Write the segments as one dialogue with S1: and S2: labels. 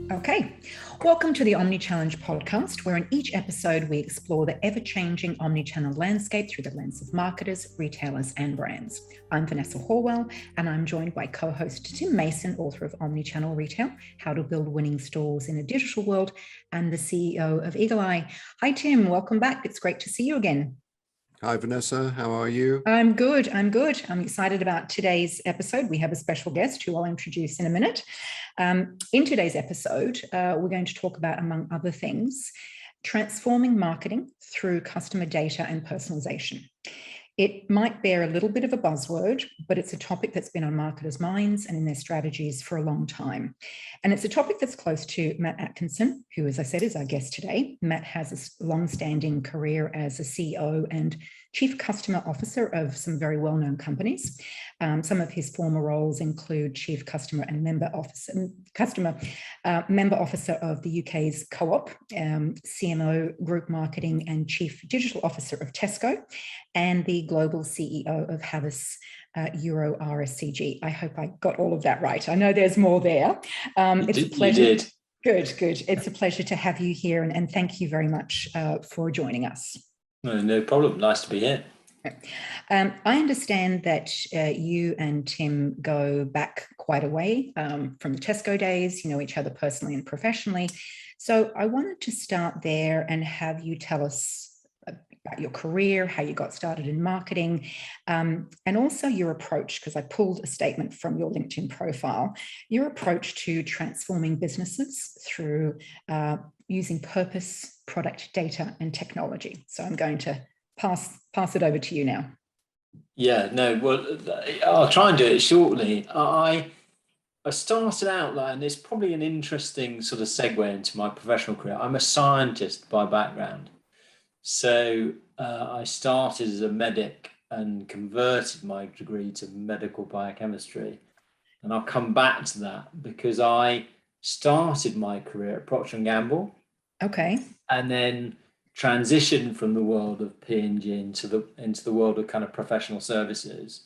S1: Okay, welcome to the Omnichallenge Podcast, where in each episode we explore the ever-changing omnichannel landscape through the lens of marketers, retailers, and brands. I'm Vanessa Horwell, and I'm joined by co-host Tim Mason, author of Omnichannel Retail, How to Build Winning Stores in a Digital World, and the CEO of Eagle Eye. Hi, Tim. Welcome back. It's great to see you again.
S2: Hi, Vanessa. How are you?
S1: I'm good. I'm excited about today's episode. We have a special guest who I'll introduce in a minute. In today's episode, we're going to talk about, among other things, transforming marketing through customer data and personalization. It might bear a little bit of a buzzword, but it's a topic that's been on marketers' minds and in their strategies for a long time. And it's a topic that's close to Matt Atkinson, who, as I said, is our guest today. Matt has a long-standing career as a CEO and Chief Customer Officer of some very well-known companies. Some of his former roles include Chief Customer and Member Officer, Member Officer of the UK's Co-op, CMO Group Marketing and Chief Digital Officer of Tesco, and the Global CEO of Havas Euro RSCG. I hope I got all of that right. I know there's more there. It's a pleasure.
S3: You did.
S1: Good. It's a pleasure to have you here, and thank you very much for joining us.
S3: No problem. Nice to be here.
S1: I understand that you and Tim go back quite a way from the Tesco days. You know each other personally and professionally. So I wanted to start there and have you tell us about your career, how you got started in marketing, and also your approach, because I pulled a statement from your LinkedIn profile, your approach to transforming businesses through using purpose, product, data, and technology. So I'm going to pass it over to you now.
S3: Yeah, no, well, I'll try and do it shortly. I started out like, and it's probably an interesting sort of segue into my professional career. I'm a scientist by background. So I started as a medic and converted my degree to medical biochemistry. And I'll come back to that because I started my career at Procter & Gamble.
S1: Okay.
S3: And then transitioned from the world of P&G into the world of kind of professional services.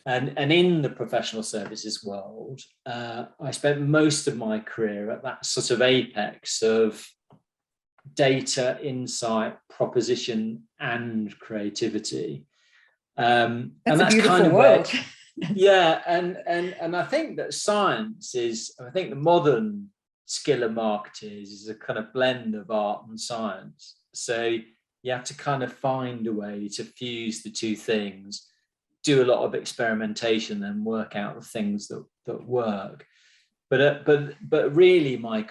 S3: And in the professional services world, I spent most of my career at that sort of apex of data, insight, proposition, and creativity.
S1: That's
S3: and that's
S1: a beautiful
S3: kind of
S1: world.
S3: Yeah, and I think that I think the modern skill of marketers is a kind of blend of art and science. So you have to kind of find a way to fuse the two things, do a lot of experimentation, and work out the things that work. But really, my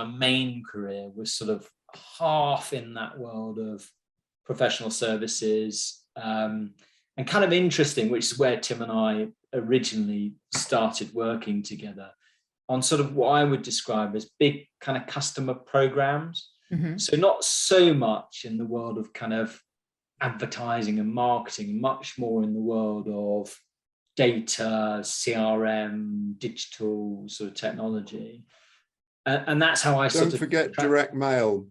S3: main career was sort of half in that world of professional services, and kind of interesting, which is where Tim and I originally started working together on sort of what I would describe as big kind of customer programs. Mm-hmm. So not so much in the world of kind of advertising and marketing, much more in the world of data, CRM, digital sort of technology. And that's how I
S2: Don't forget direct mail.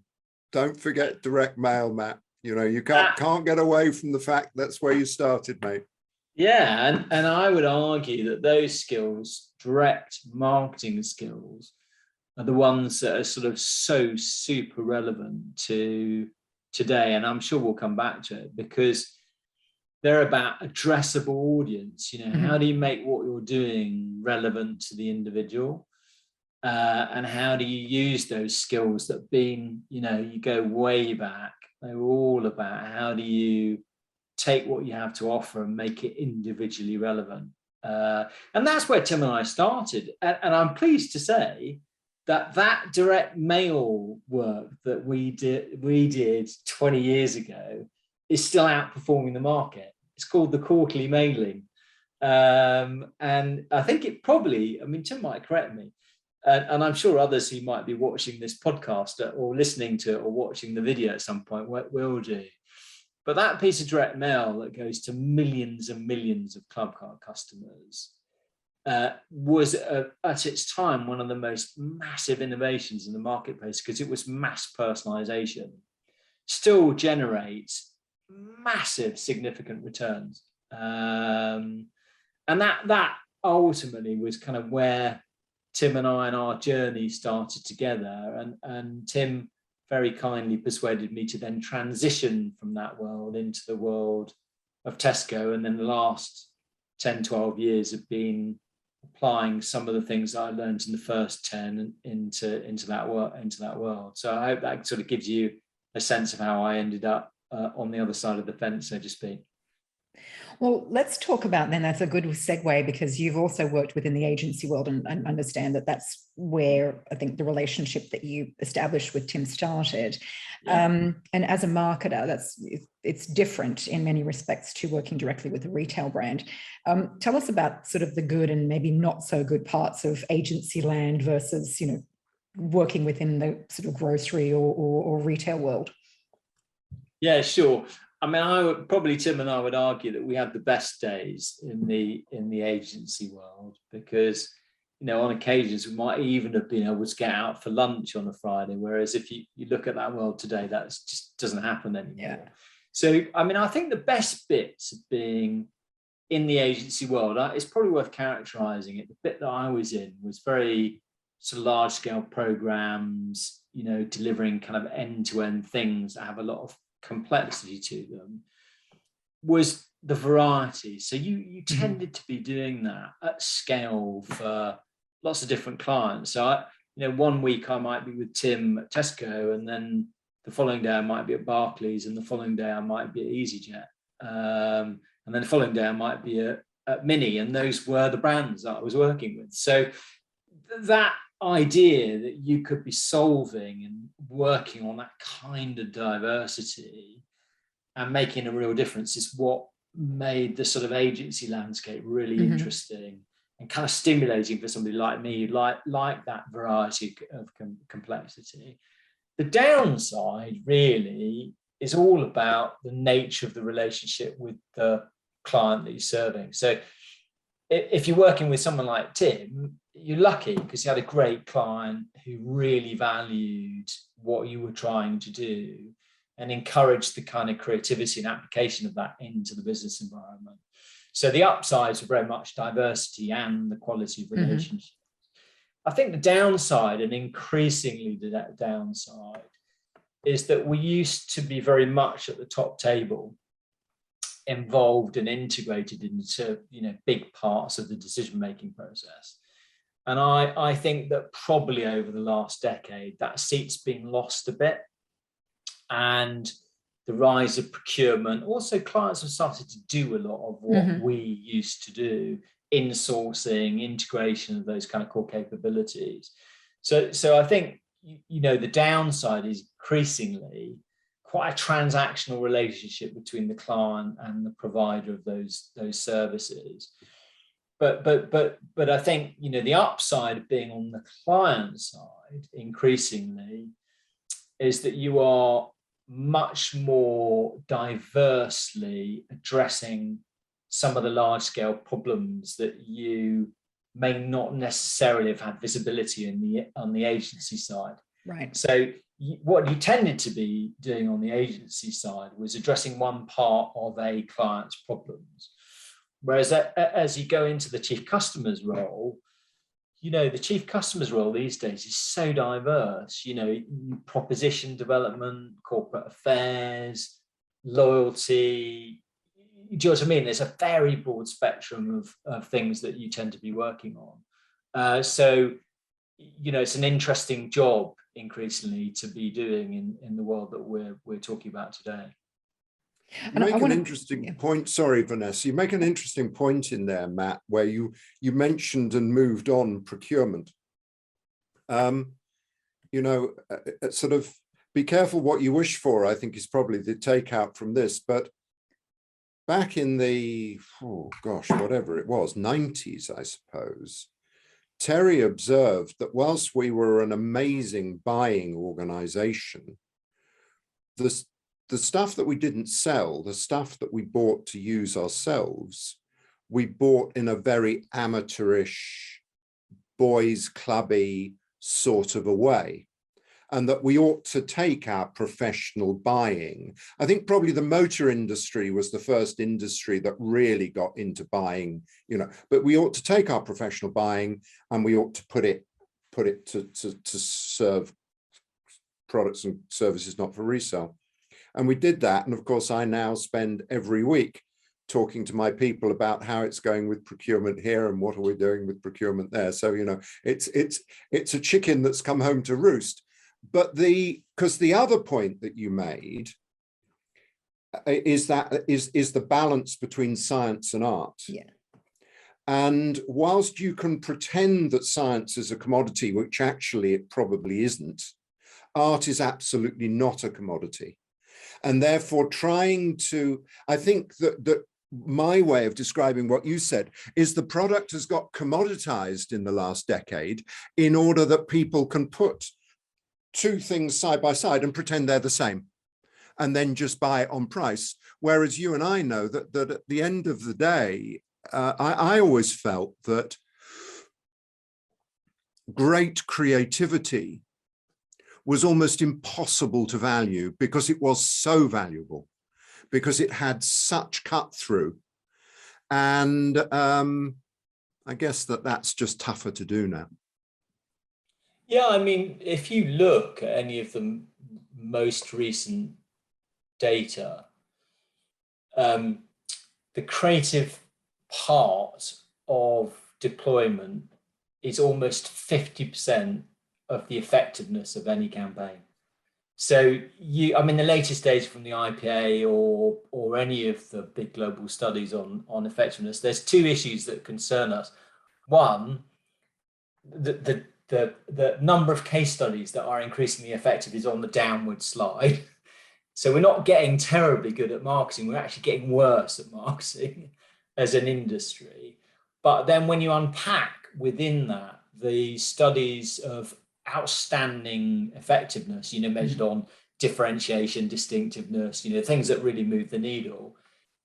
S2: Don't forget direct mail, Matt. You know, you can't get away from the fact that's where you started, mate.
S3: Yeah, and I would argue that those skills, direct marketing skills, are the ones that are sort of so super relevant to today. And I'm sure we'll come back to it because they're about addressable audience. You know, mm-hmm. How do you make what you're doing relevant to the individual? And how do you use those skills that have been, you know, you go way back. They were all about how do you take what you have to offer and make it individually relevant. And that's where Tim and I started. And I'm pleased to say that direct mail work that we did 20 years ago is still outperforming the market. It's called the quarterly mailing. And I think it probably, I mean, Tim might correct me, and I'm sure others who might be watching this podcast or listening to it or watching the video at some point will do. But that piece of direct mail that goes to millions and millions of Club Card customers was at its time one of the most massive innovations in the marketplace because it was mass personalisation. Still generates massive, significant returns, and that ultimately was kind of where Tim and I and our journey started together. And Tim very kindly persuaded me to then transition from that world into the world of Tesco. And then the last 10, 12 years have been applying some of the things that I learned in the first 10 into that world. So I hope that sort of gives you a sense of how I ended up on the other side of the fence, so to speak.
S1: Well, let's talk about then, that's a good segue, because you've also worked within the agency world and understand that that's where I think the relationship that you established with Tim started. Yeah. And as a marketer, it's different in many respects to working directly with a retail brand. Tell us about sort of the good and maybe not so good parts of agency land versus, working within the sort of grocery or retail world. Yeah,
S3: sure. I mean, Tim and I would argue that we have the best days in the agency world, because, on occasions we might even have been able to get out for lunch on a Friday. Whereas if you look at that world today, that just doesn't happen anymore. Yeah. So, I mean, I think the best bits of being in the agency world, it's probably worth characterizing it. The bit that I was in was very sort of large scale programs, delivering kind of end-to-end things that have a lot of complexity to them, was the variety. So you tended to be doing that at scale for lots of different clients. So one week I might be with Tim at Tesco, and then the following day I might be at Barclays, and the following day I might be at EasyJet, and then the following day I might be at Mini, and those were the brands that I was working with. So that idea that you could be solving and working on that kind of diversity and making a real difference is what made the sort of agency landscape really interesting and kind of stimulating for somebody like me, like that variety of complexity. The downside really is all about the nature of the relationship with the client that you're serving. So if you're working with someone like Tim, you're lucky because you had a great client who really valued what you were trying to do and encouraged the kind of creativity and application of that into the business environment. So the upsides were very much diversity and the quality of relationships. I think the downside, and increasingly the downside, is that we used to be very much at the top table, involved and integrated into big parts of the decision-making process. And I think that probably over the last decade, that seat's been lost a bit. And the rise of procurement, also clients have started to do a lot of what we used to do, insourcing, integration of those kind of core capabilities. So I think, the downside is increasingly quite a transactional relationship between the client and the provider of those services. But I think, the upside of being on the client side increasingly is that you are much more diversely addressing some of the large scale problems that you may not necessarily have had visibility on the agency side.
S1: Right.
S3: So what you tended to be doing on the agency side was addressing one part of a client's problems. Whereas as you go into the chief customer's role, the chief customer's role these days is so diverse, proposition development, corporate affairs, loyalty. Do you know what I mean? There's a very broad spectrum of things that you tend to be working on. So it's an interesting job increasingly to be doing in the world that we're talking about today.
S2: You make an interesting point. Sorry, Vanessa. You make an interesting point in there, Matt, where you mentioned and moved on procurement. Sort of be careful what you wish for, I think, is probably the takeout from this. But back in the, whatever it was, 90s, I suppose, Terry observed that whilst we were an amazing buying organization, the stuff that we didn't sell, the stuff that we bought to use ourselves, we bought in a very amateurish, boys clubby sort of a way. and that we ought to take our professional buying. I think probably the motor industry was the first industry that really got into buying, but we ought to take our professional buying and we ought to put it to serve products and services not for resale. And we did that. And of course, I now spend every week talking to my people about how it's going with procurement here and what are we doing with procurement there. So, it's a chicken that's come home to roost. But because the other point that you made is the balance between science and art.
S1: Yeah.
S2: And whilst you can pretend that science is a commodity, which actually it probably isn't, art is absolutely not a commodity. And therefore I think that my way of describing what you said is the product has got commoditized in the last decade in order that people can put two things side by side and pretend they're the same and then just buy it on price. Whereas you and I know that at the end of the day, I always felt that great creativity was almost impossible to value because it was so valuable, because it had such cut through. And I guess that's just tougher to do now.
S3: Yeah, I mean, if you look at any of the most recent data, the creative part of deployment is almost 50% of the effectiveness of any campaign. So the latest data from the IPA or any of the big global studies on effectiveness, there's two issues that concern us. One, the number of case studies that are increasingly effective is on the downward slide. So we're not getting terribly good at marketing. We're actually getting worse at marketing as an industry. But then when you unpack within that, the studies of outstanding effectiveness, measured on differentiation, distinctiveness, things that really move the needle,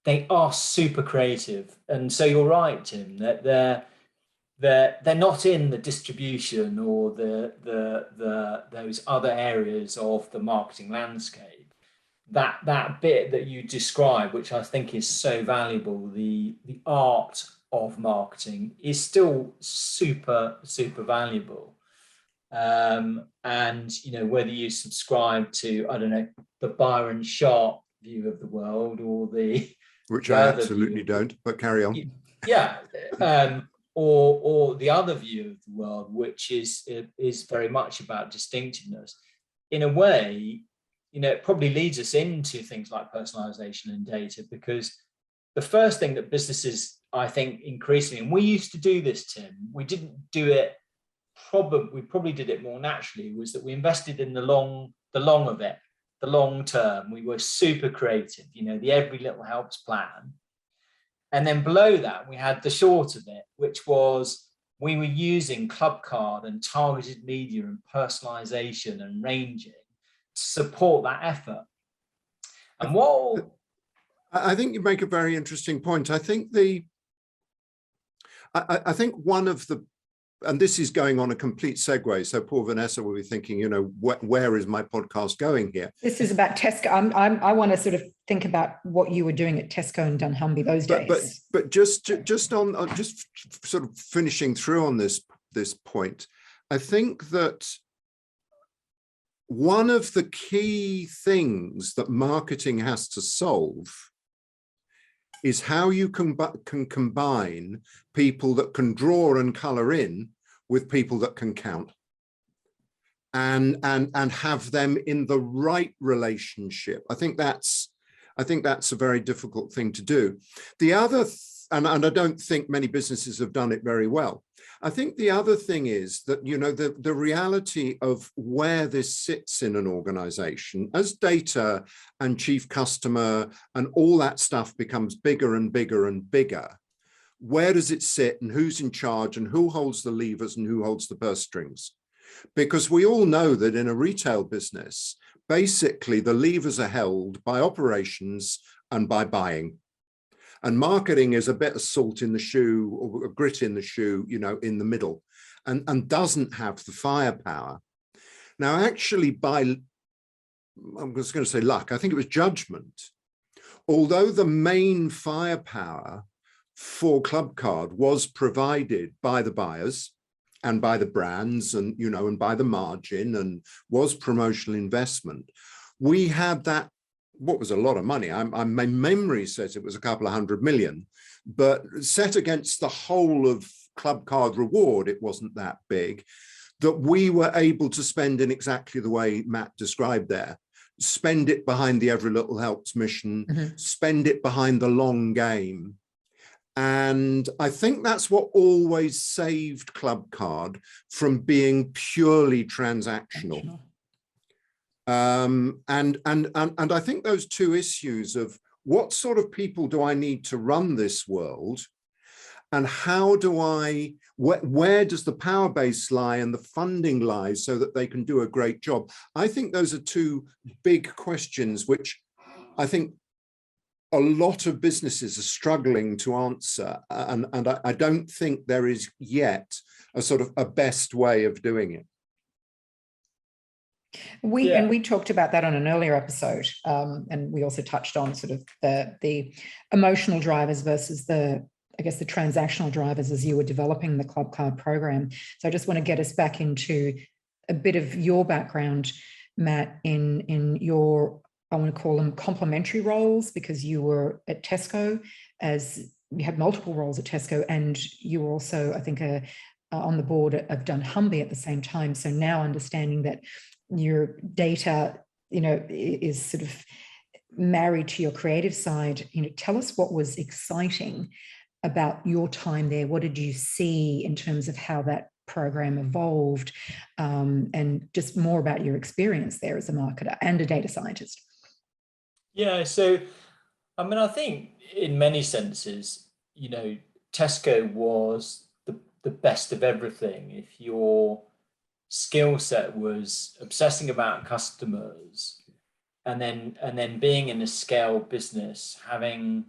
S3: they are super creative. And so you're right, Tim, that they're not in the distribution or those other areas of the marketing landscape. That bit that you describe, which I think is so valuable, the art of marketing, is still super, super valuable. And whether you subscribe to, I don't know, the Byron Sharp view of the world or
S2: which I absolutely don't, but carry on.
S3: Yeah. Or the other view of the world, which is very much about distinctiveness. In a way, it probably leads us into things like personalization and data, because the first thing that businesses, I think, increasingly, and we used to do this, Tim, we didn't do it, we probably did it more naturally, was that we invested in the long of it, the long term. We were super creative, the every little helps plan. And then below that, we had the short of it, which was we were using club card and targeted media and personalization and ranging to support that effort. And
S2: I think you make a very interesting point. I think I think one of the, and this is going on a complete segue, so poor Vanessa will be thinking, where is my podcast going here?
S1: This is about Tesco. I want to sort of think about what you were doing at Tesco and Dunnhumby those days.
S2: But just sort of finishing through on this point, I think that one of the key things that marketing has to solve is how you can combine people that can draw and color in with people that can count, and have them in the right relationship. I think that's a very difficult thing to do. The other, and I don't think many businesses have done it very well. I think the other thing is that, the reality of where this sits in an organization, as data and chief customer and all that stuff becomes bigger and bigger and bigger, where does it sit and who's in charge and who holds the levers and who holds the purse strings? Because we all know that in a retail business, basically the levers are held by operations and by buying. And marketing is a bit of salt in the shoe or grit in the shoe, in the middle, and doesn't have the firepower. Now, actually, I'm just going to say luck, I think it was judgment. Although the main firepower for Clubcard was provided by the buyers and by the brands and, and by the margin and was promotional investment, we had that, what was a lot of money. My memory says it was a couple of $100 million, but set against the whole of Clubcard Reward, it wasn't that big, that we were able to spend in exactly the way Matt described there. Spend it behind the Every Little Helps mission, spend it behind the long game. And I think that's what always saved Clubcard from being purely transactional. And I think those two issues of what sort of people do I need to run this world, and how do where does the power base lie and the funding lie so that they can do a great job? I think those are two big questions which I think a lot of businesses are struggling to answer. And I don't think there is yet a sort of a best way of doing it.
S1: We talked about that on an earlier episode, and we also touched on sort of the emotional drivers versus the transactional drivers as you were developing the Clubcard program. So I just want to get us back into a bit of your background, Matt, in your, I want to call them complementary roles, because you were at Tesco, as you had multiple roles at Tesco, and you were also, I think, on the board of dunnhumby at the same time. So now understanding that your data, is sort of married to your creative side, tell us what was exciting about your time there. What did you see in terms of how that program evolved, and just more about your experience there as a marketer and a data scientist?
S3: Yeah, so I think in many senses, Tesco was the best of everything. If your skill set was obsessing about customers and then being in a scale business, having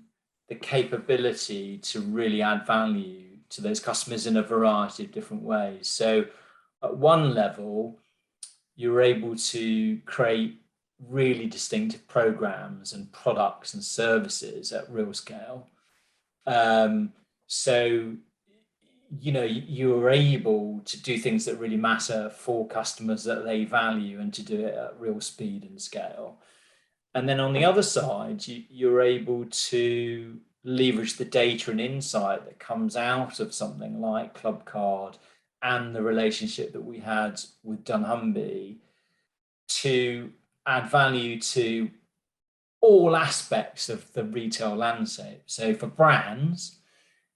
S3: the capability to really add value to those customers in a variety of different ways. So at one level, you were able to create really distinctive programs and products and services at real scale. So, you were able to do things that really matter for customers that they value, and to do it at real speed and scale. And then on the other side, you're able to leverage the data and insight that comes out of something like Clubcard and the relationship that we had with dunnhumby to add value to all aspects of the retail landscape. So for brands,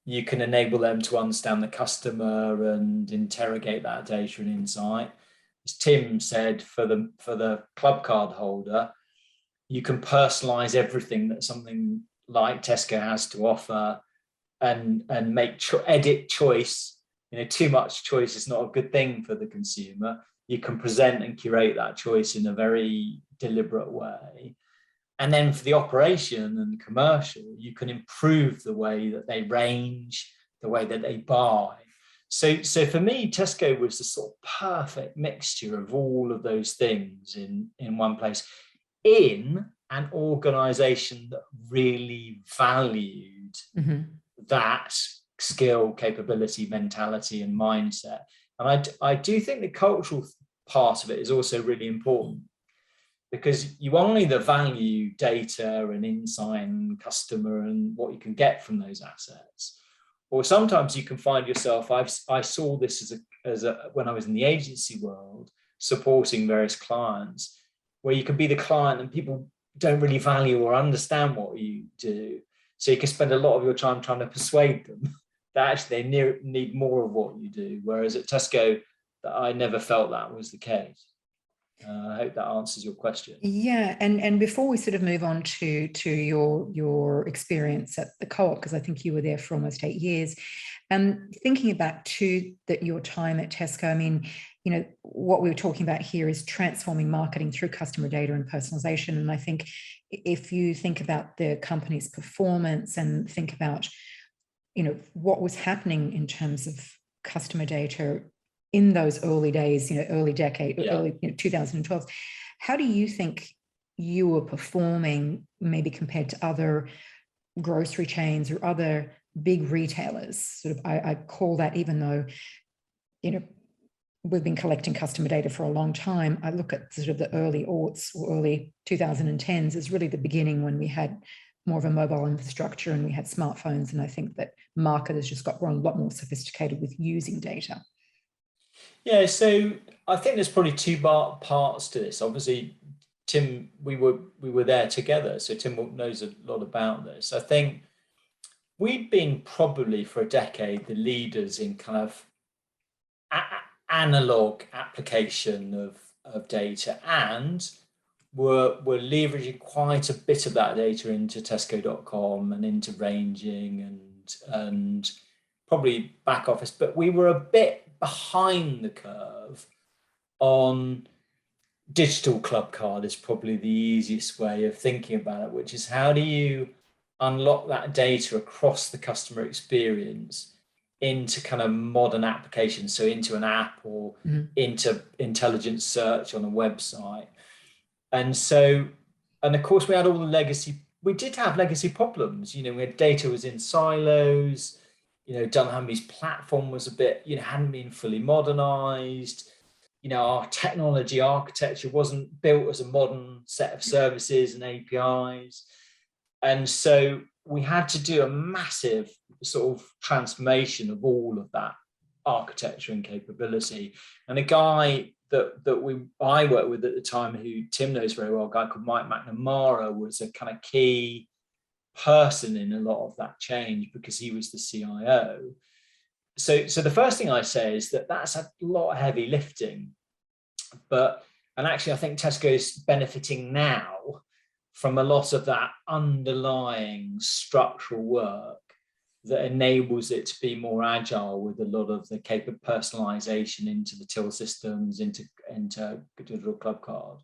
S3: you can enable them to understand the customer and interrogate that data and insight. As Tim said, for the Clubcard holder, you can personalize everything that something like Tesco has to offer, and make edit choice. Too much choice is not a good thing for the consumer. You can present and curate that choice in a very deliberate way. And then for the operation and commercial, you can improve the way that they range, the way that they buy. So for me, Tesco was the sort of perfect mixture of all of those things in one place, in an organization that really valued that skill, capability, mentality, and mindset. And I do think the cultural part of it is also really important, because you either value data and insight and customer and what you can get from those assets, or sometimes you can find yourself, I saw this as a when I was in the agency world, supporting various clients, where you can be the client and people don't really value or understand what you do. So you can spend a lot of your time trying to persuade them that actually they need more of what you do. Whereas at Tesco, I never felt that was the case. I hope that answers your question.
S1: Yeah, and before we sort of move on to your experience at the Co-op, because I think you were there for almost 8 years, thinking back to your time at Tesco, what we were talking about here is transforming marketing through customer data and personalization. And I think if you think about the company's performance and think about, what was happening in terms of customer data in those early days, early decade,
S3: Yeah.
S1: early 2012, how do you think you were performing maybe compared to other grocery chains or other big retailers? Sort of, I call that, even though, we've been collecting customer data for a long time, I look at sort of the early aughts or early 2010s as really the beginning when we had more of a mobile infrastructure and we had smartphones. And I think that marketers just got a lot more sophisticated with using data.
S3: Yeah, so I think there's probably two parts to this. Obviously, Tim, we were there together, so Tim knows a lot about this. I think we'd been probably for a decade the leaders in kind of analog application of data, and were leveraging quite a bit of that data into Tesco.com and into ranging and probably back office, but we were a bit behind the curve on digital club card is probably the easiest way of thinking about it, which is how do you unlock that data across the customer experience into kind of modern applications, so into an app or into intelligent search on a website. And of course we had all the we did have legacy problems. We had data was in silos, Dunnhamby's platform was a bit, hadn't been fully modernized. Our technology architecture wasn't built as a modern set of services and APIs. And so we had to do a massive sort of transformation of all of that architecture and capability. And a guy that I worked with at the time, who Tim knows very well, a guy called Mike McNamara, was a kind of key person in a lot of that change because he was the CIO. So the first thing I say is that's a lot of heavy lifting, and actually I think Tesco is benefiting now from a lot of that underlying structural work that enables it to be more agile with a lot of the personalization into the till systems, into digital club card.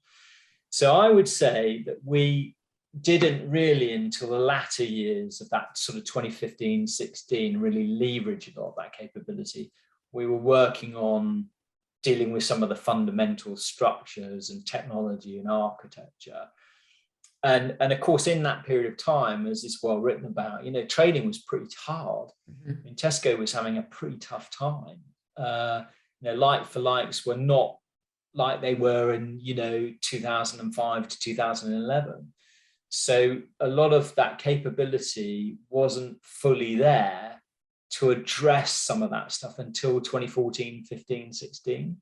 S3: So I would say that we didn't really, until the latter years of that sort of 2015, 16, really leverage a lot of that capability. We were working on dealing with some of the fundamental structures and technology and architecture. And of course, in that period of time, as is well written about, trading was pretty hard. I mean, Tesco was having a pretty tough time. Like for likes were not like they were in, 2005 to 2011. So a lot of that capability wasn't fully there to address some of that stuff until 2014, 15, 16.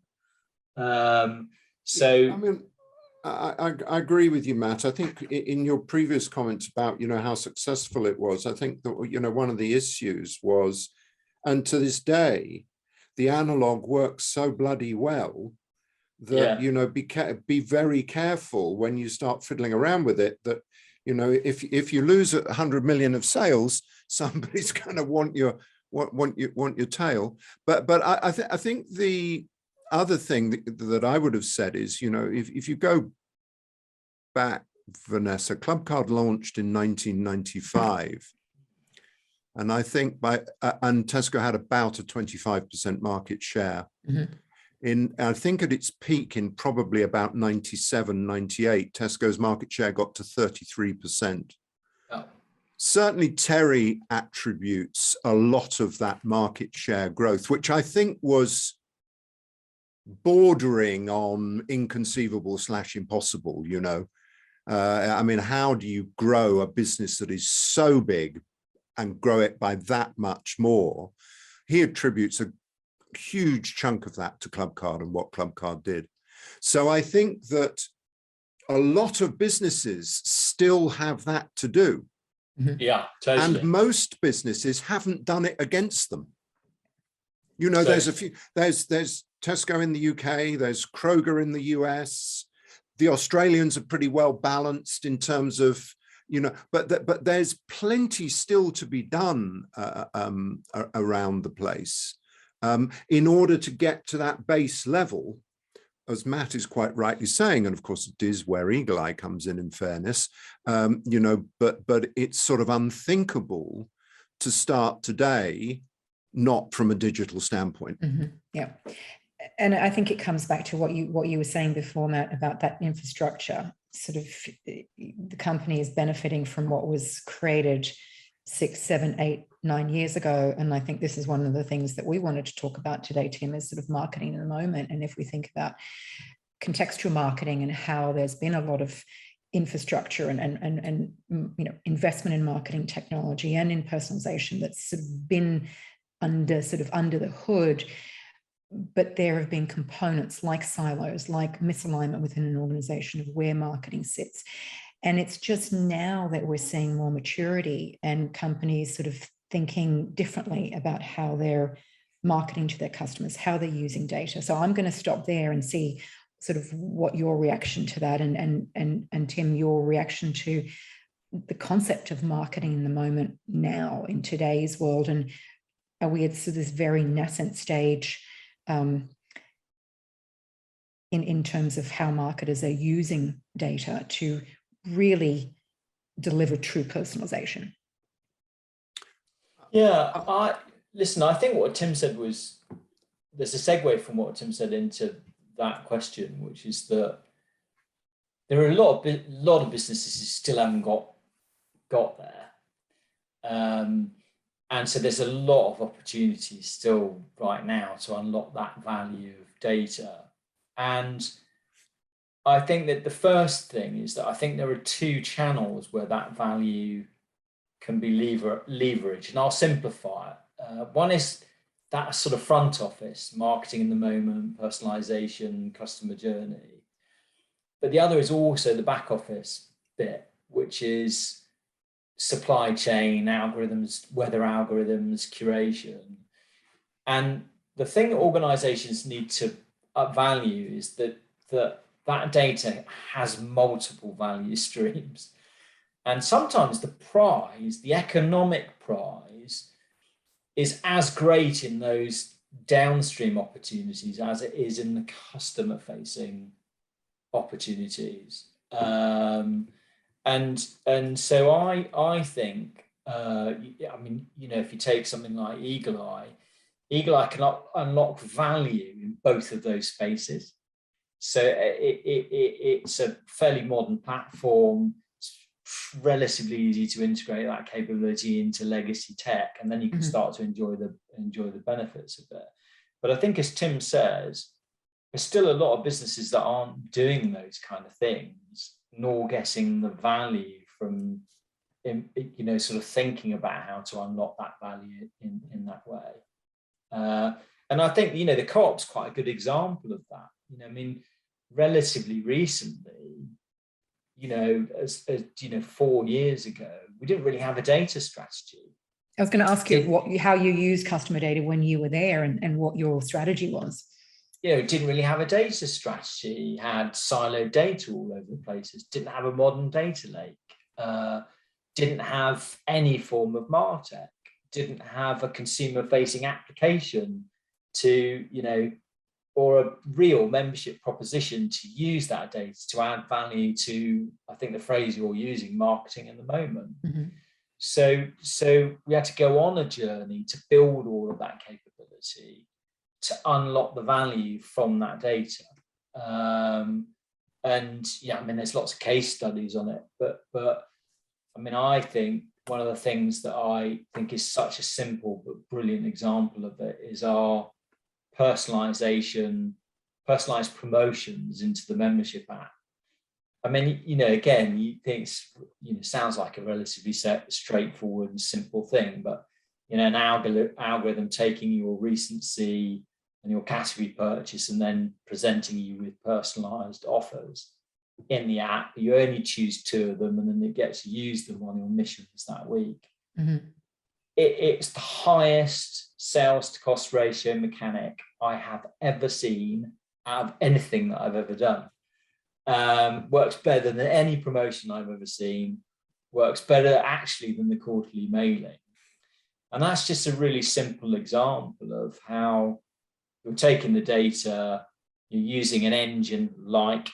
S2: I agree with you, Matt. I think in your previous comments about, how successful it was, I think that, one of the issues was, and to this day, the analog works so bloody well that, be very careful when you start fiddling around with it, that, if you lose 100 million of sales, somebody's going to want your tail. But I think the other thing that I would have said is, if you go back, Vanessa, Clubcard launched in 1995, and I think and Tesco had about a 25% market share. I think at its peak in probably about 97, 98, Tesco's market share got to 33%. Oh. Certainly Terry attributes a lot of that market share growth, which I think was bordering on inconceivable / impossible. How do you grow a business that is so big and grow it by that much more? He attributes a huge chunk of that to Clubcard and what Clubcard did. So I think that a lot of businesses still have that to do.
S3: Yeah, totally.
S2: And most businesses haven't done it against them. There's a few, there's Tesco in the UK, there's Kroger in the US. The Australians are pretty well balanced in terms of, but there's plenty still to be done around the place in order to get to that base level, as Matt is quite rightly saying, and of course it is where Eagle Eye comes in fairness, but it's sort of unthinkable to start today, not from a digital standpoint.
S1: Yeah. And I think it comes back to what you were saying before, Matt, about that infrastructure. Sort of the company is benefiting from what was created 6, 7, 8, 9 years ago. And I think this is one of the things that we wanted to talk about today, Tim, is sort of marketing in the moment. And if we think about contextual marketing and how there's been a lot of infrastructure and investment in marketing technology and in personalization that's sort of been under the hood, but there have been components like silos, like misalignment within an organization of where marketing sits. And it's just now that we're seeing more maturity and companies sort of thinking differently about how they're marketing to their customers, how they're using data. So I'm going to stop there and see sort of what your reaction to that, and Tim, your reaction to the concept of marketing in the moment now in today's world. And are we at this very nascent stage in terms of how marketers are using data to really deliver true personalization?
S3: Yeah, I think what Tim said was, there's a segue from what Tim said into that question, which is that there are a lot of businesses who still haven't got there. And so there's a lot of opportunities still right now to unlock that value of data. And I think that the first thing is that I think there are two channels where that value can be leveraged, and I'll simplify it. One is that sort of front office, marketing in the moment, personalization, customer journey. But the other is also the back office bit, which is supply chain, algorithms, weather algorithms, curation. And the thing that organizations need to value is that data has multiple value streams. And sometimes the prize, the economic prize, is as great in those downstream opportunities as it is in the customer-facing opportunities. And so I think, if you take something like Eagle Eye can unlock value in both of those spaces. So it's a fairly modern platform. It's relatively easy to integrate that capability into legacy tech, and then you can start to enjoy the benefits of it. But I think, as Tim says, there's still a lot of businesses that aren't doing those kind of things, nor getting the value from, sort of thinking about how to unlock that value in that way. And I think, the Co-op's quite a good example of that. Relatively recently, as 4 years ago, we didn't really have a data strategy.
S1: I was going to ask you how you used customer data when you were there, and what your strategy was.
S3: Didn't really have a data strategy, had siloed data all over the places, didn't have a modern data lake, didn't have any form of MarTech, didn't have a consumer-facing application or a real membership proposition to use that data to add value to, I think the phrase you're using, marketing in the moment.
S1: Mm-hmm.
S3: So we had to go on a journey to build all of that capability to unlock the value from that data. There's lots of case studies on it, but I think one of the things that I think is such a simple but brilliant example of it is our personalized promotions into the membership app. Again, you think sounds like a relatively straightforward and simple thing, but an algorithm taking your recency and your category purchase and then presenting you with personalized offers in the app. You only choose 2 of them, and then it gets to use them on your missions that week.
S1: Mm-hmm.
S3: It's the highest sales to cost ratio mechanic I have ever seen out of anything that I've ever done. Works better than any promotion I've ever seen, works better actually than the quarterly mailing. And that's just a really simple example of how you're taking the data, you're using an engine like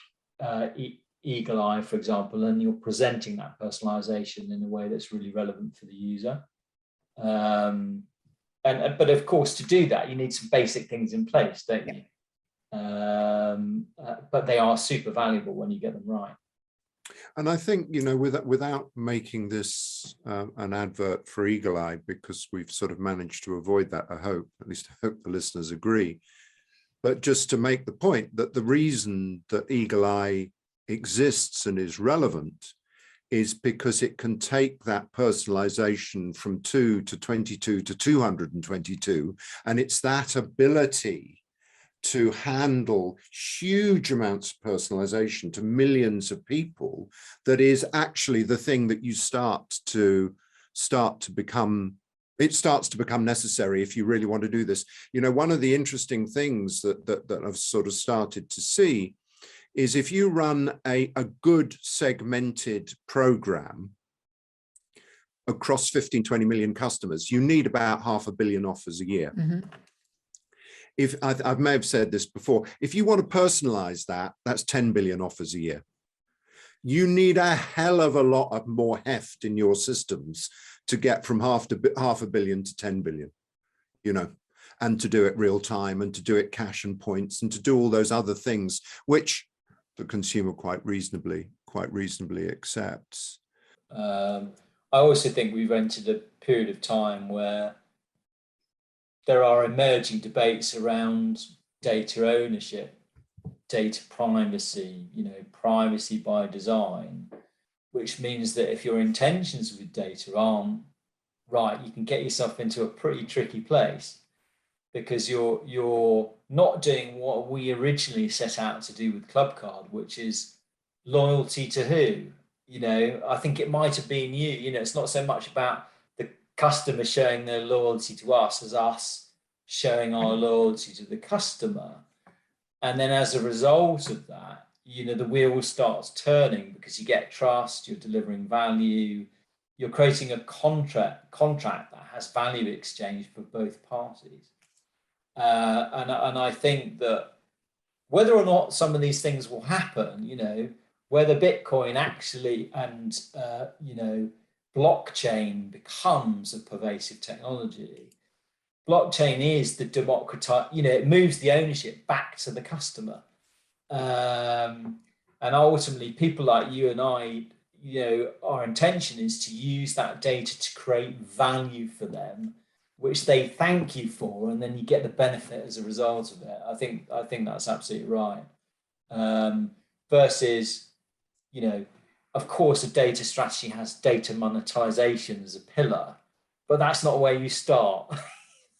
S3: Eagle Eye, for example, and you're presenting that personalization in a way that's really relevant for the user. But of course, to do that, you need some basic things in place, don't you? but they are super valuable when you get them right.
S2: And I think, without making this an advert for Eagle Eye, because we've sort of managed to avoid that, I hope, at least I hope the listeners agree. But just to make the point that the reason that Eagle Eye exists and is relevant is because it can take that personalization from 2 to 22 to 222. And it's that ability to handle huge amounts of personalization to millions of people that is actually the thing that you start to become. It starts to become necessary if you really want to do this. One of the interesting things that I've sort of started to see is if you run a good segmented program across 15, 20 million customers, you need about 500 million offers a year.
S1: Mm-hmm.
S2: If I may have said this before, if you want to personalize that, that's 10 billion offers a year. You need a hell of a lot of more heft in your systems to get from 500 million to 10 billion, and to do it real time, and to do it cash and points, and to do all those other things, which the consumer quite reasonably accepts.
S3: I also think we've entered a period of time where there are emerging debates around data ownership, data privacy, privacy by design, which means that if your intentions with data aren't right, you can get yourself into a pretty tricky place, because you're not doing what we originally set out to do with Clubcard, which is loyalty to who? I think it might have been you. It's not so much about the customer showing their loyalty to us as us showing our loyalty to the customer. And then as a result of that, the wheel starts turning, because you get trust, you're delivering value, you're creating a contract that has value exchange for both parties. And I think that whether or not some of these things will happen, whether Bitcoin actually and blockchain becomes a pervasive technology, blockchain is the it moves the ownership back to the customer. And ultimately, people like you and I, our intention is to use that data to create value for them, which they thank you for, and then you get the benefit as a result of it. I think that's absolutely right. Versus, of course, a data strategy has data monetization as a pillar, but that's not where you start.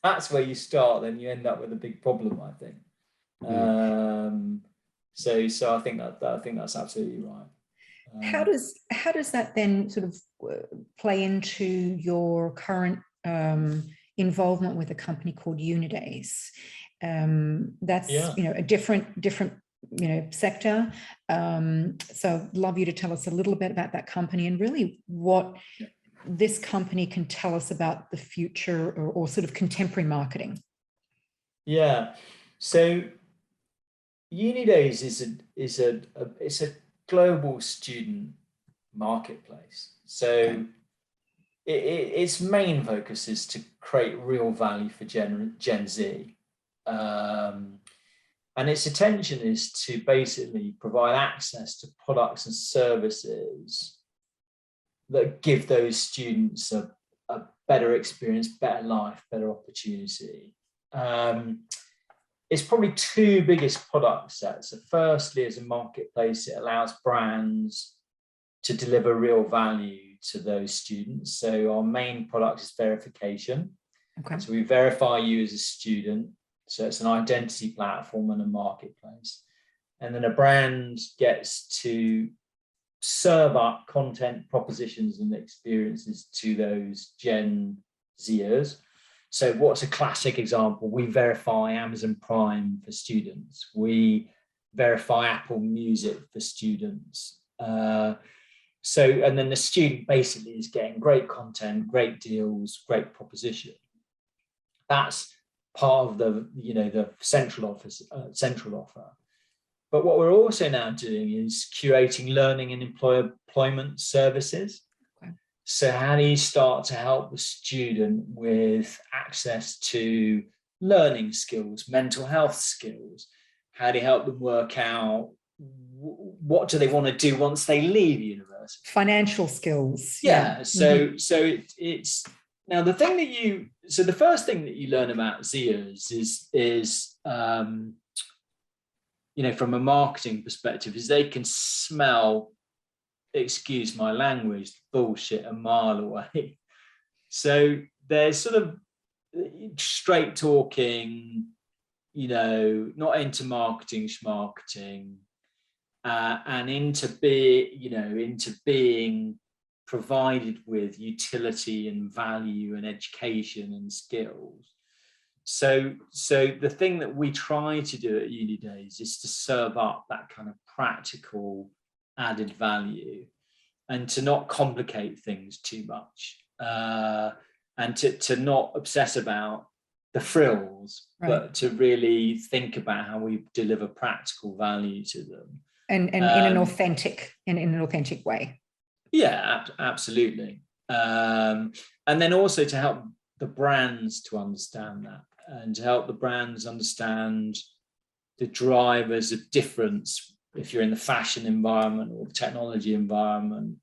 S3: That's where you start, then you end up with a big problem, I think. So I think that's absolutely right.
S1: How does that then sort of play into your current involvement with a company called Unidays? That's a different sector. So I'd love you to tell us a little bit about that company and really what this company can tell us about the future or sort of contemporary marketing.
S3: Yeah. So Unidays is a global student marketplace. So its main focus is to create real value for Gen Z. And its intention is to basically provide access to products and services that give those students a better experience, better life, better opportunity. It's probably two biggest product sets. So firstly, as a marketplace, it allows brands to deliver real value to those students. So our main product is verification.
S1: Okay.
S3: So we verify you as a student. So it's an identity platform and a marketplace. And then a brand gets to serve up content, propositions, and experiences to those Gen Zers. So what's a classic example? We verify Amazon Prime for students. We verify Apple Music for students. And then the student basically is getting great content, great deals, great proposition. That's part of the central offer. But what we're also now doing is curating learning and employment services. Okay. So how do you start to help the student with access to learning skills, mental health skills, How do you help them work out what do they want to do once they leave university?
S1: Financial skills.
S3: Yeah. So it's now the thing that the first thing that you learn about Zias is from a marketing perspective, is they can smell, excuse my language, bullshit a mile away. So they're sort of straight talking, not into marketing schmarketing, and into being provided with utility and value and education and skills. So the thing that we try to do at Uni Days is to serve up that kind of practical added value, and to not complicate things too much, and to not obsess about the frills, right, but to really think about how we deliver practical value to them,
S1: and in an authentic way.
S3: Yeah, absolutely. And then also to help the brands to understand that, and to help the brands understand the drivers of difference. If you're in the fashion environment or the technology environment,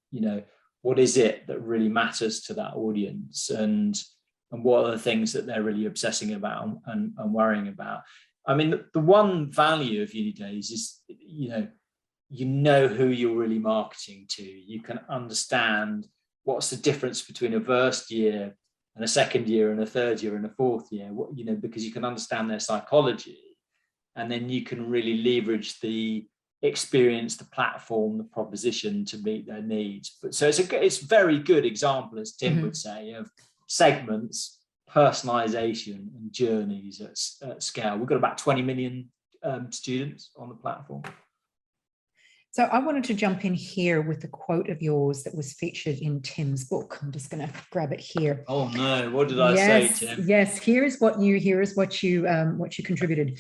S3: what is it that really matters to that audience, and what are the things that they're really obsessing about and worrying about. I mean, the one value of Uni Days is, who you're really marketing to. You can understand what's the difference between a first year and a second year and a third year and a fourth year, because you can understand their psychology, and then you can really leverage the experience, the platform, the proposition to meet their needs. But so it's a very good example, as Tim would say, of segments, personalisation, and journeys at scale. We've got about 20 million students on the platform.
S1: So I wanted to jump in here with a quote of yours that was featured in Tim's book. I'm just going to grab it here.
S3: Oh no! What did I say, Tim?
S1: Yes, here is what you contributed.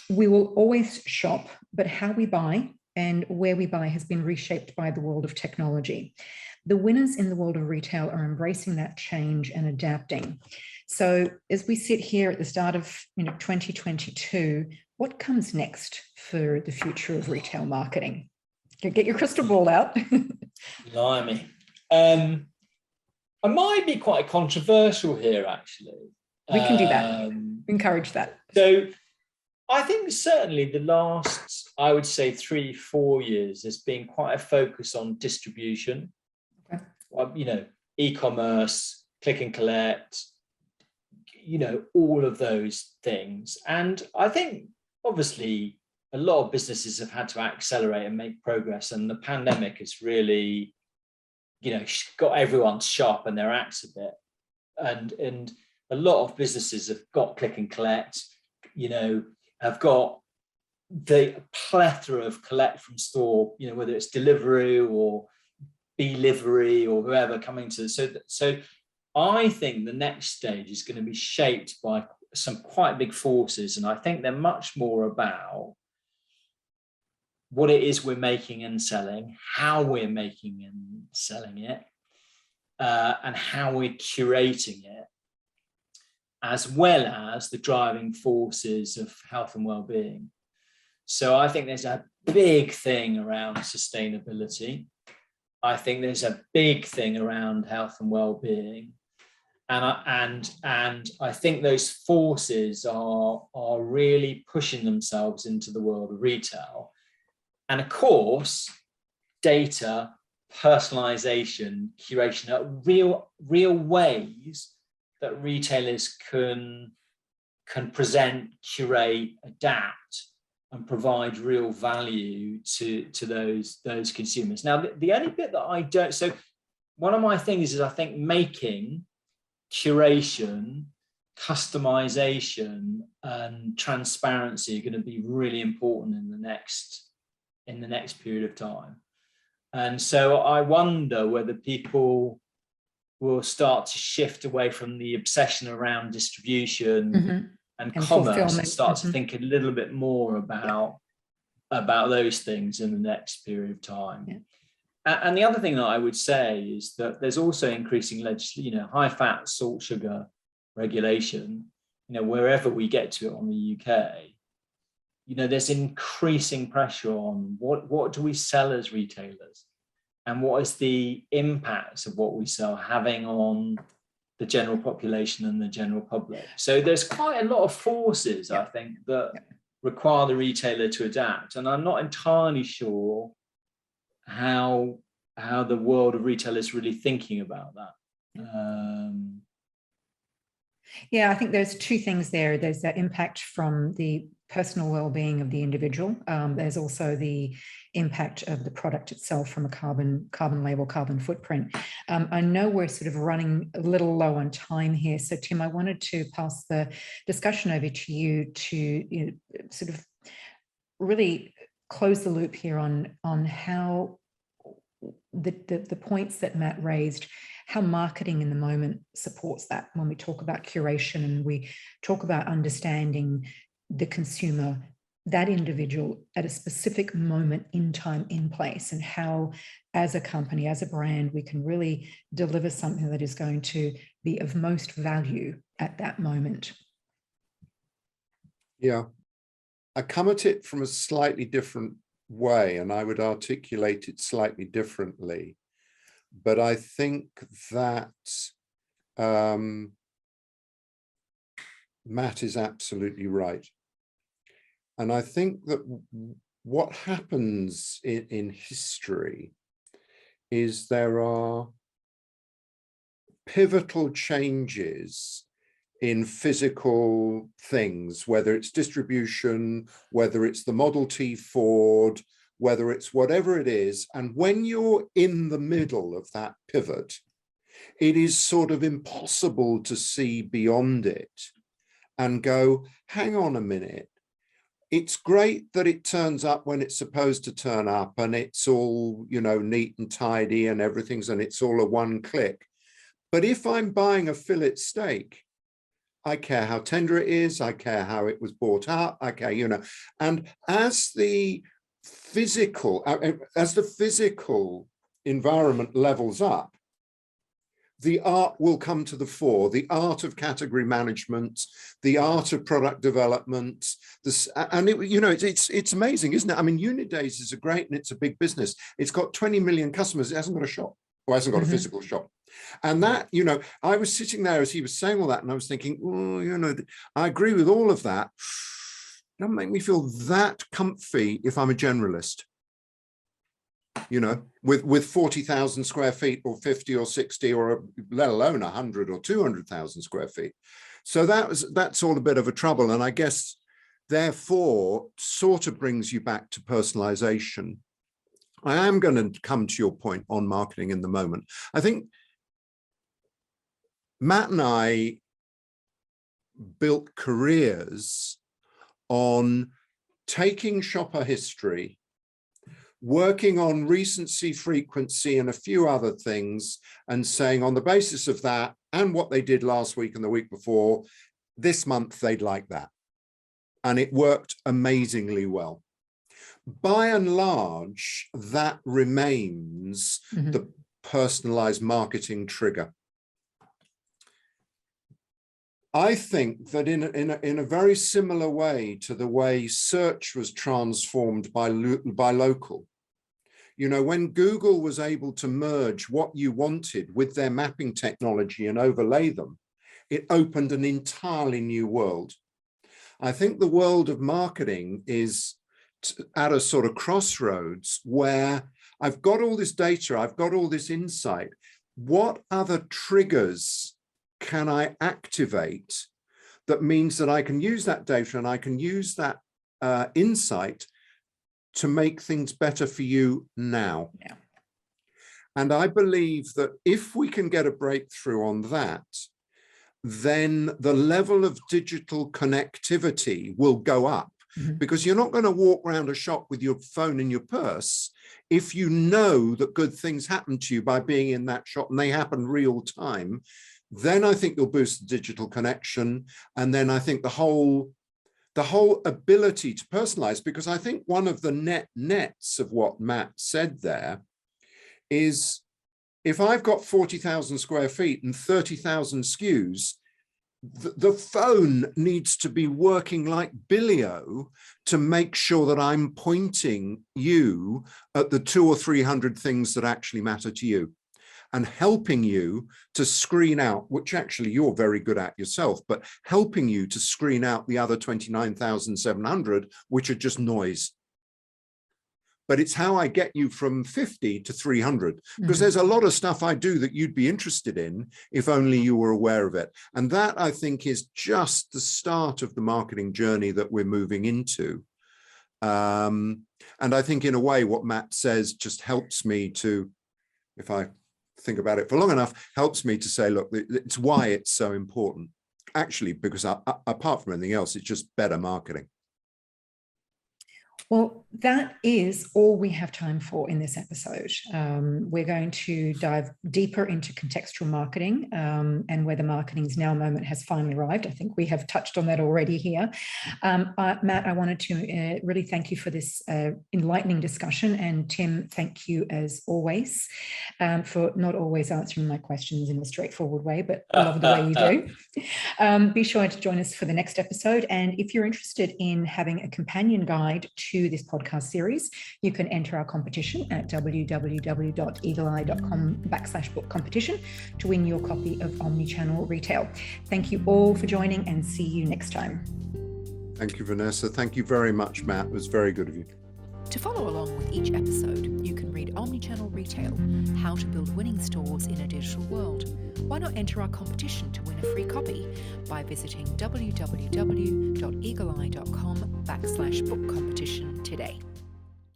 S1: We will always shop, but how we buy and where we buy has been reshaped by the world of technology. The winners in the world of retail are embracing that change and adapting. So as we sit here at the start of 2022, what comes next for the future of retail marketing? Get your crystal ball out.
S3: Blimey. I might be quite controversial here, actually.
S1: We can do that. Encourage that.
S3: So I think certainly the last, I would say 3-4 years, there's been quite a focus on distribution. Okay. E-commerce, click and collect, all of those things. And I think obviously a lot of businesses have had to accelerate and make progress, and the pandemic has really, got everyone to sharpen their axe a bit. And a lot of businesses have got click and collect, have got the plethora of collect from store, whether it's Deliveroo or Delivery or whoever coming to. So I think the next stage is going to be shaped by some quite big forces, and I think they're much more about what it is we're making and selling, how we're making and selling it, and how we're curating it, as well as the driving forces of health and well-being. So I think there's a big thing around sustainability. I think there's a big thing around health and well-being. And I think those forces are really pushing themselves into the world of retail. And of course, data, personalization, curation are real ways that retailers can present, curate, adapt, and provide real value to those consumers. Now, the only bit that I don't, so one of my things is I think making, curation, customization, and transparency are going to be really important in the next period of time. And so I wonder whether people will start to shift away from the obsession around distribution and commerce and start to think a little bit more about those things in the next period of time. Yeah. And the other thing that I would say is that there's also increasing high fat, salt, sugar regulation, wherever we get to it on the UK, there's increasing pressure on what do we sell as retailers, and what is the impact of what we sell having on the general population and the general public. So there's quite a lot of forces, I think, that require the retailer to adapt. And I'm not entirely sure how the world of retail is really thinking about that.
S1: Yeah, I think there's two things there. There's that impact from the personal well-being of the individual. There's also the impact of the product itself from a carbon label, carbon footprint. I know we're sort of running a little low on time here. So Tim, I wanted to pass the discussion over to you to sort of really close the loop here on how the points that Matt raised, how marketing in the moment supports that when we talk about curation and we talk about understanding the consumer, that individual at a specific moment in time, in place, and how as a company, as a brand, we can really deliver something that is going to be of most value at that moment.
S2: Yeah, I come at it from a slightly different way, and I would articulate it slightly differently. But I think that Matt is absolutely right. And I think that what happens in history is there are pivotal changes in physical things, whether it's distribution, whether it's the Model T Ford, whether it's whatever it is. And when you're in the middle of that pivot, it is sort of impossible to see beyond it and go, hang on a minute. It's great that it turns up when it's supposed to turn up and it's all, neat and tidy and and it's all a one click. But if I'm buying a fillet steak, I care how tender it is. I care how it was brought up. I care, and as the physical environment levels up, the art will come to the fore, the art of category management, the art of product development. It's amazing, isn't it? I mean, Unidays is great and it's a big business. It's got 20 million customers. It hasn't got a shop, or hasn't got a physical shop. And that, I was sitting there as he was saying all that, and I was thinking, I agree with all of that. It doesn't make me feel that comfy if I'm a generalist. With 40,000 square feet or 50 or 60 or let alone 100 or 200,000 square feet. So that's all a bit of a trouble. And I guess, therefore, sort of brings you back to personalization. I am going to come to your point on marketing in the moment. I think Matt and I built careers on taking shopper history, working on recency, frequency, and a few other things, and saying on the basis of that and what they did last week and the week before, this month they'd like that. And it worked amazingly well. By and large, that remains the personalized marketing trigger. I think that in a very similar way to the way search was transformed by local, when Google was able to merge what you wanted with their mapping technology and overlay them, it opened an entirely new world. I think the world of marketing is at a sort of crossroads where I've got all this data, I've got all this insight. What other triggers can I activate that means that I can use that data and I can use that insight to make things better for you now?
S1: Yeah.
S2: And I believe that if we can get a breakthrough on that, then the level of digital connectivity will go up, because you're not going to walk around a shop with your phone in your purse if you know that good things happen to you by being in that shop and they happen real time. Then I think you'll boost the digital connection. And then I think the whole ability to personalize, because I think one of the nets of what Matt said there is, if I've got 40,000 square feet and 30,000 SKUs, the phone needs to be working like Billio to make sure that I'm pointing you at the 200 or 300 things that actually matter to you, and helping you to screen out, which actually you're very good at yourself, but helping you to screen out the other 29,700, which are just noise. But it's how I get you from 50 to 300, because there's a lot of stuff I do that you'd be interested in if only you were aware of it. And that, I think, is just the start of the marketing journey that we're moving into. And I think in a way, what Matt says just helps me to, if I think about it for long enough, helps me to say, look, it's why it's so important. Actually, because apart from anything else, it's just better marketing.
S1: Well, that is all we have time for in this episode. We're going to dive deeper into contextual marketing and whether marketing's now moment has finally arrived. I think we have touched on that already here. Matt, I wanted to really thank you for this enlightening discussion. And Tim, thank you as always for not always answering my questions in a straightforward way, but I love the way you do. Be sure to join us for the next episode. And if you're interested in having a companion guide to this podcast series, you can enter our competition at www.eagleeye.com/book competition to win your copy of Omnichannel Retail. Thank you all for joining, and see you next time.
S2: Thank you, Vanessa. Thank you very much, Matt. It was very good of you.
S4: To follow along with each episode, you can read Omnichannel Retail, How to Build Winning Stores in a Digital World. Why not enter our competition to win a free copy by visiting www.eagleeye.com/book competition today.